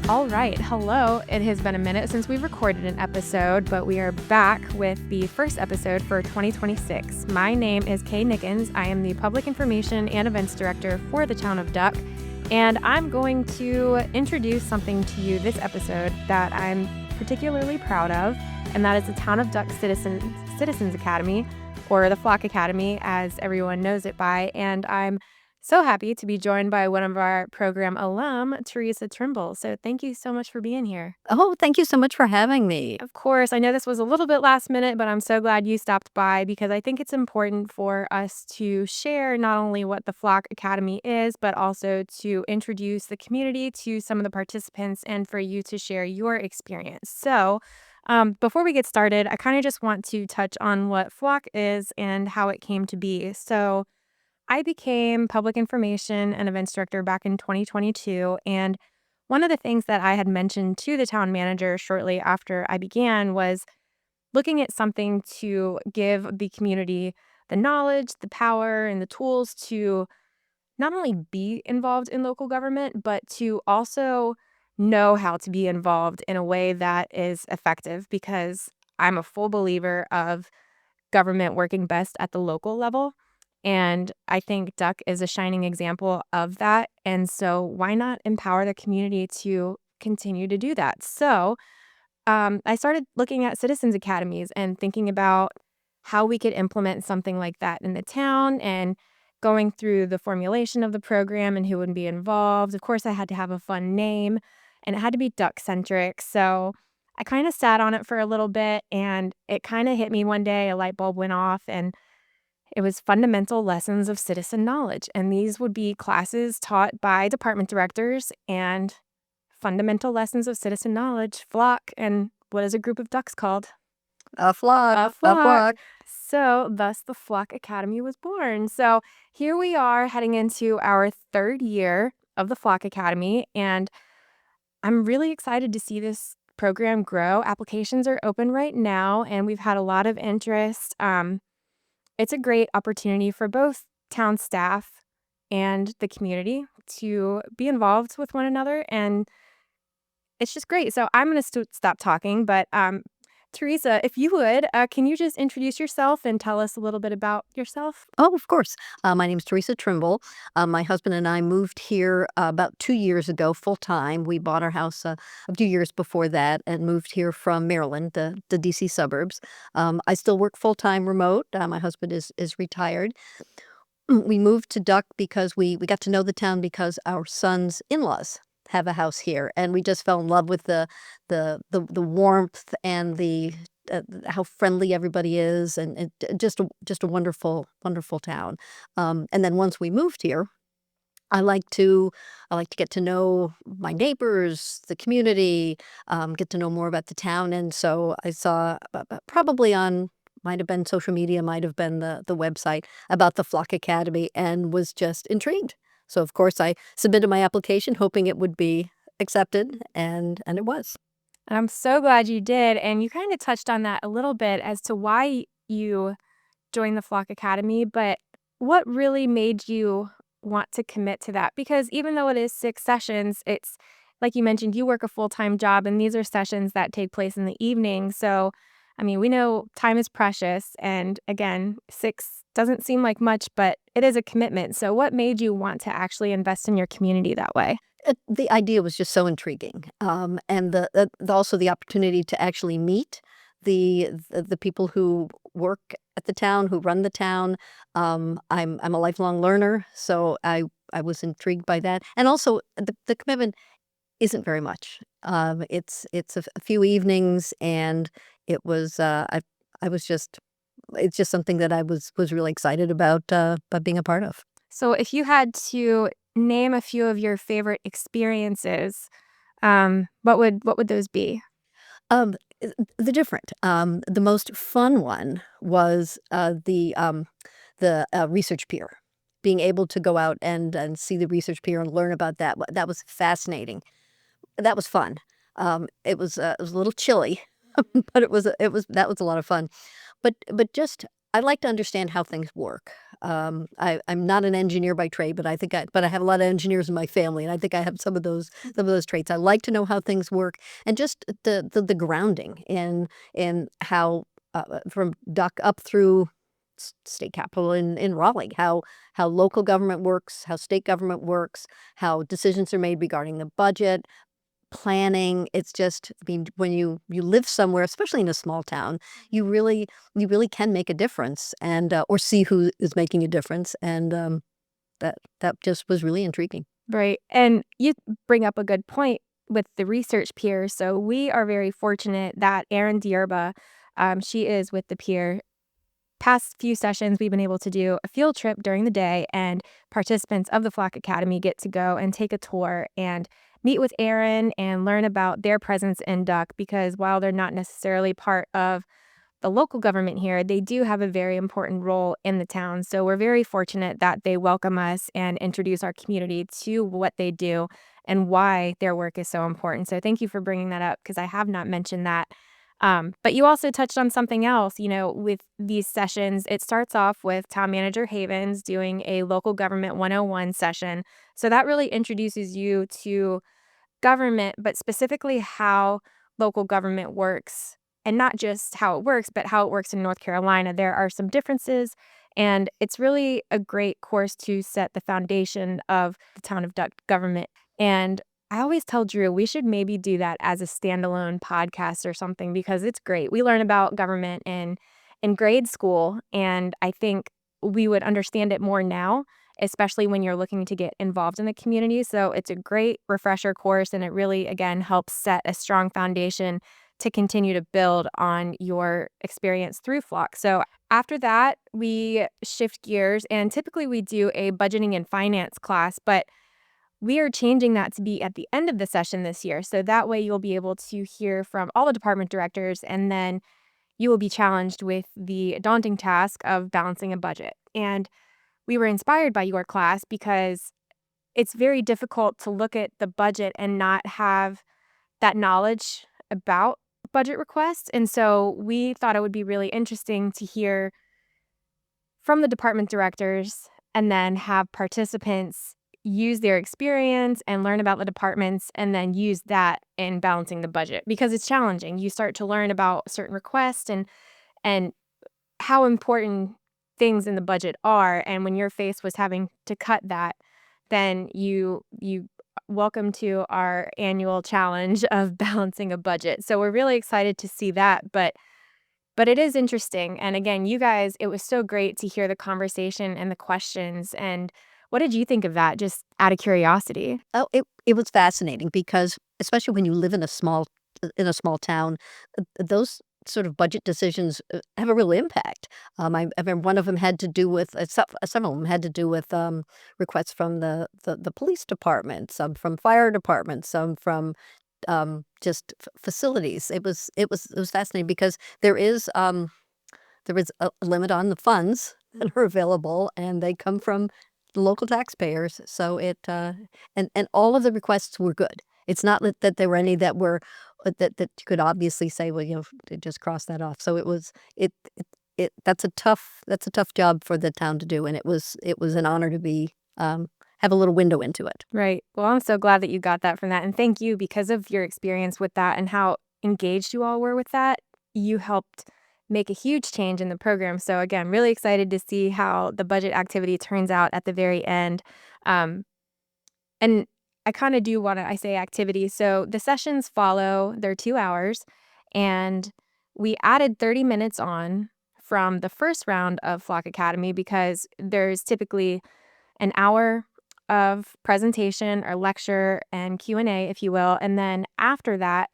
All right. Hello. It has been a minute since we've recorded an episode, but we are back with the first episode for 2026. My name is Kay Nickens. I am the Public Information and Events Director for the town of Duck, and I'm going to introduce something to you this episode that I'm particularly proud of, and that is the Town of Duck Citizens Academy, or the Flock Academy, as everyone knows it by, and I'm so happy to be joined by one of our program alum, Theresa Trimble. So thank you so much for being here. Oh, thank you so much for having me. Of course, I know this was a little bit last minute, but I'm so glad you stopped by because I think it's important for us to share not only what the Flock Academy is, but also to introduce the community to some of the participants and for you to share your experience. So before we get started, I kind of just want to touch on what Flock is and how it came to be. So I became public information and events director back in 2022. And one of the things that I had mentioned to the town manager shortly after I began was looking at something to give the community the knowledge, the power, and the tools to not only be involved in local government, but to also know how to be involved in a way that is effective because I'm a full believer of government working best at the local level. And I think Duck is a shining example of that. And so why not empower the community to continue to do that? So I started looking at citizens academies and thinking about how we could implement something like that in the town and going through the formulation of the program and who would be involved. Of course, I had to have a fun name and it had to be duck centric. So I kind of sat on it for a little bit and it kind of hit me one day. A light bulb went off and it was fundamental lessons of citizen knowledge. And these would be classes taught by department directors and fundamental lessons of citizen knowledge, flock, and what is a group of ducks called? A flock, A flock. So thus the Flock Academy was born. So here we are heading into our third year of the Flock Academy. And I'm really excited to see this program grow. Applications are open right now, and we've had a lot of interest. It's a great opportunity for both town staff and the community to be involved with one another, and it's just great. So I'm going to stop talking, but Theresa, if you would, can you just introduce yourself and tell us a little bit about yourself? Oh, of course. My name's Theresa Trimble. My husband and I moved here about 2 years ago, full time. We bought our house a few years before that and moved here from Maryland, the DC suburbs. I still work full time remote. My husband is retired. We moved to Duck because we got to know the town because our son's in-laws have a house here, and we just fell in love with the warmth and the how friendly everybody is, and just a wonderful town. And then once we moved here, I like to get to know my neighbors, the community, get to know more about the town, and so I saw probably on. Might have been social media, might have been the website about the Flock Academy, and was just intrigued. So of course I submitted my application hoping it would be accepted, and it was. And I'm so glad you did. And you kind of touched on that a little bit as to why you joined the Flock Academy, but what really made you want to commit to that? Because even though it is 6 sessions, it's like you mentioned, you work a full-time job, and these are sessions that take place in the evening. So I mean, we know time is precious. And again, 6 doesn't seem like much, but it is a commitment. So what made you want to actually invest in your community that way? The idea was just so intriguing, and also the opportunity to actually meet the people who work at the town, who run the town. I'm a lifelong learner, so I was intrigued by that, and also the commitment isn't very much. It's a few evenings, and it was I was just it's just something that I was really excited about being a part of. So if you had to name a few of your favorite experiences, what would those be? Um, the different. The most fun one was the research pier. Being able to go out and see the research pier and learn about that. That was fascinating. That was fun. It was a little chilly, but that was a lot of fun. But just I like to understand how things work. I'm not an engineer by trade, but I have a lot of engineers in my family, and I think I have some of those traits. I like to know how things work and just the grounding in how from duck up through state capitol in Raleigh, how local government works, how state government works, how decisions are made regarding the budget, planning. It's just, I mean, when you live somewhere, especially in a small town, you really can make a difference and, or see who is making a difference, and, that just was really intriguing. Right, and you bring up a good point with the research peers. So we are very fortunate that Erin Dierba, she is with the peer. Past few sessions, we've been able to do a field trip during the day, and participants of the Flock Academy get to go and take a tour and meet with Erin and learn about their presence in Duck, because while they're not necessarily part of the local government here, they do have a very important role in the town. So we're very fortunate that they welcome us and introduce our community to what they do and why their work is so important. So thank you for bringing that up, because I have not mentioned that. But you also touched on something else, with these sessions. It starts off with Town Manager Havens doing a local government 101 session. So that really introduces you to government, but specifically how local government works, and not just how it works, but how it works in North Carolina. There are some differences, and it's really a great course to set the foundation of the town of Duck government. And I always tell Drew we should maybe do that as a standalone podcast or something, because it's great. We learn about government in grade school, and I think we would understand it more now, especially when you're looking to get involved in the community. So it's a great refresher course, and it really, again, helps set a strong foundation to continue to build on your experience through Flock. So after that, we shift gears, and typically we do a budgeting and finance class, but we are changing that to be at the end of the session this year. So that way you'll be able to hear from all the department directors, and then you will be challenged with the daunting task of balancing a budget. And we were inspired by your class because it's very difficult to look at the budget and not have that knowledge about budget requests. And so we thought it would be really interesting to hear from the department directors and then have participants use their experience and learn about the departments and then use that in balancing the budget, because it's challenging. You start to learn about certain requests and how important things in the budget are, and when you're faced with having to cut that, then you welcome to our annual challenge of balancing a budget. So we're really excited to see that, but it is interesting. And again, you guys, it was so great to hear the conversation and the questions. And what did you think of that, just out of curiosity? Oh, it was fascinating because especially when you live in a small town, those sort of budget decisions, have a real impact. I remember one of them had to do with, some of them had to do with, requests from the police department, some from fire departments, some from, just facilities. It was fascinating because there is a limit on the funds that are available, and they come from the local taxpayers. So and all of the requests were good. It's not that there were any that were that you could obviously say, well, to just cross that off. So that's a tough job for the town to do, and it was an honor to be have a little window into it. Right. Well, I'm so glad that you got that from that. And thank you, because of your experience with that and how engaged you all were with that. You helped make a huge change in the program. So, again, really excited to see how the budget activity turns out at the very end. Um, and I kind of do want to, I say activity. So the sessions follow, they're 2 hours, and we added 30 minutes on from the first round of Flock Academy, because there's typically an hour of presentation or lecture and Q&A, if you will. And then after that,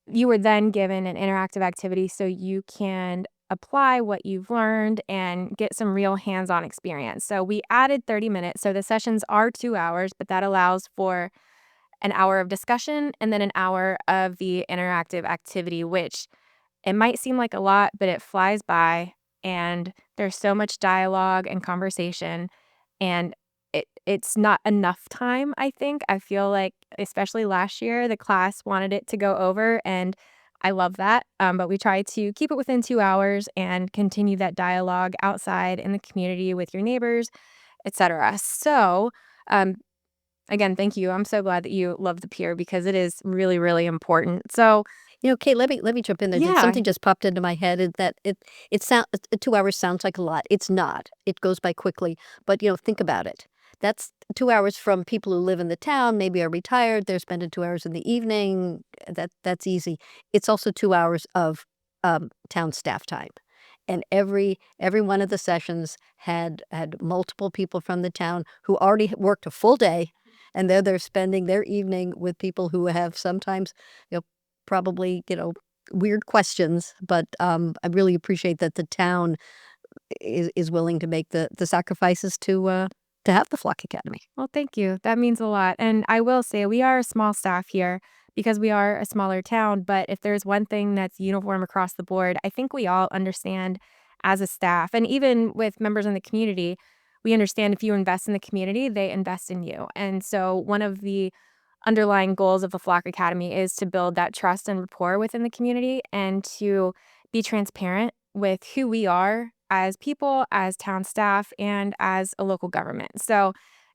you were then given an interactive activity so you can apply what you've learned and get some real hands-on experience. So we added 30 minutes. So the sessions are 2 hours, but that allows for an hour of discussion and then an hour of the interactive activity, which it might seem like a lot, but it flies by, and there's so much dialogue and conversation, and it's not enough time, I think. I feel like, especially last year, the class wanted it to go over, and I love that. But we try to keep it within 2 hours and continue that dialogue outside in the community with your neighbors, etc. So, um, again, thank you. I'm so glad that you love the pier because it is really, really important. So, Kate, let me jump in there. yeah, Something just popped into my head is that it sound 2 hours sounds like a lot. It's not. It goes by quickly. But think about it. That's 2 hours from people who live in the town, maybe are retired. They're spending 2 hours in the evening. That's easy. It's also 2 hours of town staff time. And every one of the sessions had multiple people from the town who already had worked a full day, and they're spending their evening with people who have sometimes, you know, probably, weird questions, but, I really appreciate that the town is willing to make the sacrifices to have the Flock Academy. well, thank you. That means a lot. And I will say we are a small staff here because we are a smaller town. But if there's one thing that's uniform across the board, I think we all understand as a staff, and even with members in the community, we understand if you invest in the community, they invest in you. And so one of the underlying goals of the Flock Academy is to build that trust and rapport within the community and to be transparent with who we are as people, as town staff, and as a local government. So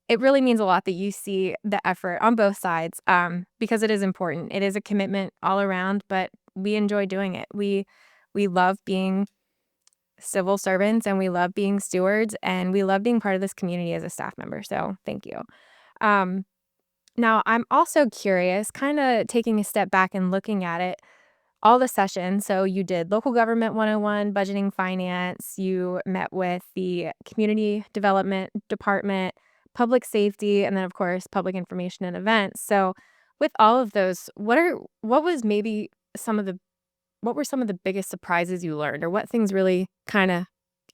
it really means a lot that you see the effort on both sides because it is important. It is a commitment all around, but we enjoy doing it. We love being civil servants and we love being stewards and we love being part of this community as a staff member. So thank you. Um, Now, I'm also curious, kind of taking a step back and looking at it, all the sessions. So, you did local government 101, budgeting, finance, you met with the community development department, public safety, and then, of course, public information and events. So, with all of those, what was maybe some of the what were some of the biggest surprises you learned, or what things really kind of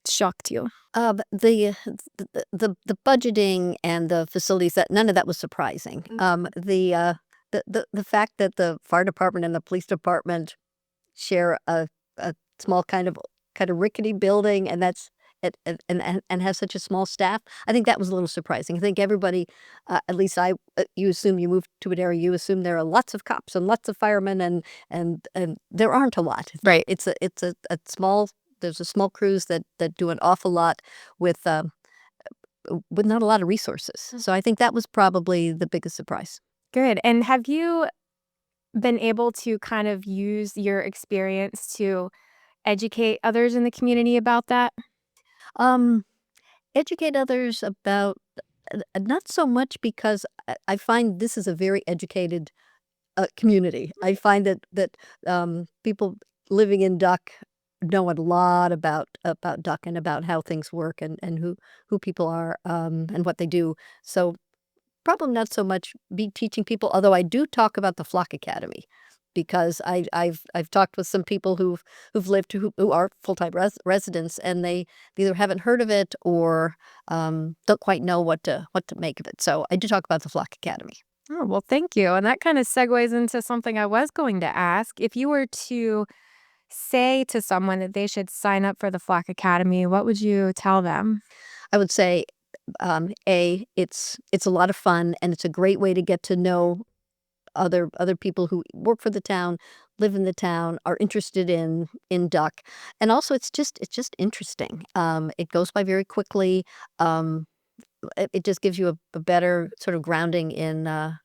shocked you? The budgeting and the facilities, that none of that was surprising. The fact that the fire department and the police department share a small kind of rickety building, and that's and have such a small staff. I think that was a little surprising. I think everybody, at least you assume you move to an area, you assume there are lots of cops and lots of firemen, and there aren't a lot. Right. It's a small. There's a small crews that do an awful lot with with not a lot of resources. So I think that was probably the biggest surprise. Good. And have you been able to kind of use your experience to educate others in the community about that? Um, Educate others about not so much because I find this is a very educated community. I find that people living in Duck know a lot about Duck and about how things work and who people are and what they do. So problem not so much be teaching people, although I do talk about the Flock Academy because I've talked with some people who've lived who are full-time residents, and they either haven't heard of it or don't quite know what to make of it. So I do talk about the Flock Academy. Oh, well, thank you. And that kind of segues into something I was going to ask. If you were to say to someone that they should sign up for the Flock Academy, what would you tell them? I would say, it's a lot of fun, and it's a great way to get to know other people who work for the town, live in the town, are interested in duck, and also it's just interesting. It goes by very quickly. It just gives you a better sort of grounding in our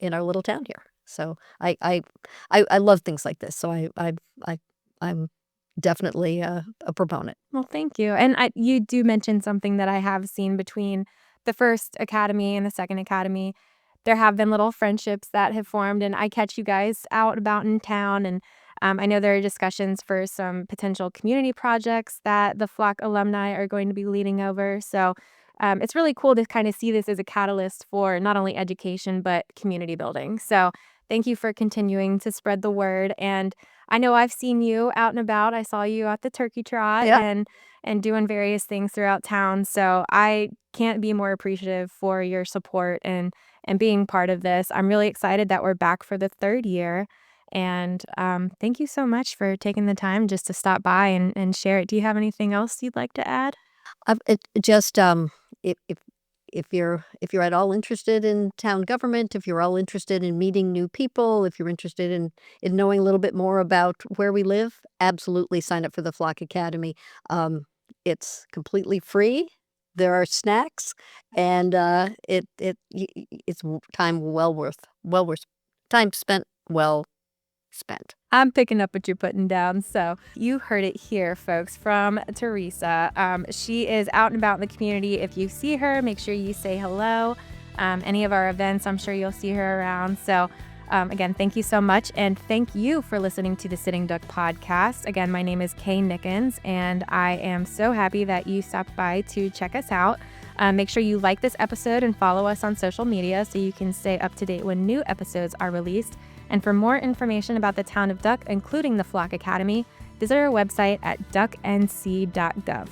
little town here. So I love things like this. So I'm definitely a proponent. Well, thank you. And you do mention something that I have seen between the first academy and the second academy. There have been little friendships that have formed, and I catch you guys out about in town. And I know there are discussions for some potential community projects that the Flock alumni are going to be leading over. So it's really cool to kind of see this as a catalyst for not only education, but community building. So thank you for continuing to spread the word. And I know I've seen you out and about. I saw you at the turkey trot Yeah. and doing various things throughout town. So I can't be more appreciative for your support and being part of this. I'm really excited that we're back for the third year. And thank you so much for taking the time just to stop by and share it. Do you have anything else you'd like to add? It just if if you're at all interested in town government, if you're all interested in meeting new people, if you're interested in knowing a little bit more about where we live, absolutely sign up for the Flock Academy. It's completely free. There are snacks, and it's time well worth time spent well spent. I'm picking up what you're putting down. So you heard it here, folks, from Theresa. She is out and about in the community. If you see her, make sure you say hello. Any of our events, I'm sure you'll see her around. So again, thank you so much. And thank you for listening to the Sitting Duck podcast. Again, my name is Kay Nickens, and I am so happy that you stopped by to check us out. Make sure you like this episode and follow us on social media so you can stay up to date when new episodes are released. And for more information about the town of Duck, including the Flock Academy, visit our website at ducknc.gov.